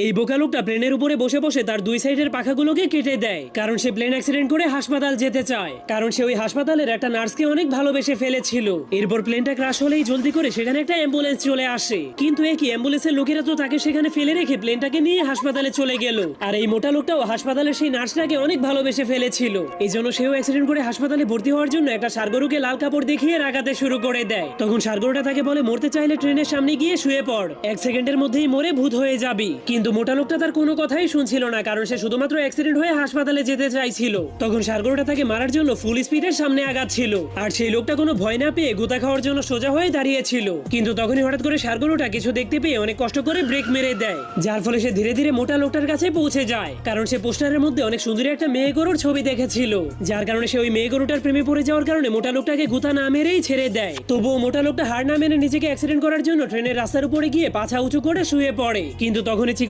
এই বোকা লোকটা প্লেনের উপরে বসে বসে তার দুই সাইডের পাখাগুলোকে কেটে দেয়, কারণ সে প্লেন অ্যাক্সিডেন্ট করে হাসপাতাল যেতে চায়, কারণ সে ওই হাসপাতালের একটা নার্সকে অনেক ভালোবেসে ফেলেছিল। এরপর প্লেনটা ক্রাশ হলেই জলদি করে সেখানে একটা অ্যাম্বুলেন্স চলে আসে, কিন্তু একই অ্যাম্বুলেন্সের লোকেরা তো তাকে সেখানে ফেলে রেখে প্লেনটাকে নিয়ে হাসপাতালে চলে গেল। আর এই মোটা লোকটাও হাসপাতালের সেই নার্সটাকে অনেক ভালোবেসে ফেলেছিল, এই জন্য সেও অ্যাক্সিডেন্ট করে হাসপাতালে ভর্তি হওয়ার জন্য একটা ষাঁড়গরুকে লাল কাপড় দেখিয়ে রাগাতে শুরু করে দেয়। তখন ষাঁড়গরুটা তাকে বলে, মরতে চাইলে ট্রেনের সামনে গিয়ে শুয়ে পড়, 1 সেকেন্ডের মধ্যেই মরে ভূত হয়ে যাবি। কিন্তু মোটা লোকটা তার কোনো কথাই শুনছিল না, কারণ সে শুধুমাত্র অ্যাক্সিডেন্ট হয়ে হাসপাতালে যেতে চাইছিল। তখন ষাঁড়গরুটা তাকে মারার জন্য ফুল স্পিডের সামনে আগাচ্ছিল, আর সেই লোকটা কোনো ভয় না পেয়ে গুতা খাওয়ার জন্য সোজা হয়ে দাঁড়িয়েছিল। কিন্তু তখনই হঠাৎ করে ষাঁড়গরুটা কিছু দেখতে পেয়ে অনেক কষ্ট করে ব্রেক মেরে দেয়, যার ফলে সে ধীরে ধীরে মোটা লোকটার কাছে পৌঁছে যায়, কারণ সে পোস্টারের মধ্যে অনেক সুন্দর একটা মেয়ে গরুর ছবি দেখেছিল, যার কারণে সে ওই মেয়ে গরুটার প্রেমে পড়ে যাওয়ার কারণে মোটা লোকটাকে গুতা না মেরেই ছেড়ে দেয়। তবুও মোটা লোকটা হার না মেনে নিজেকে অ্যাক্সিডেন্ট করার জন্য ট্রেনের রাস্তার উপরে গিয়ে পাছা উঁচু করে শুয়ে পড়ে। কিন্তু তখনই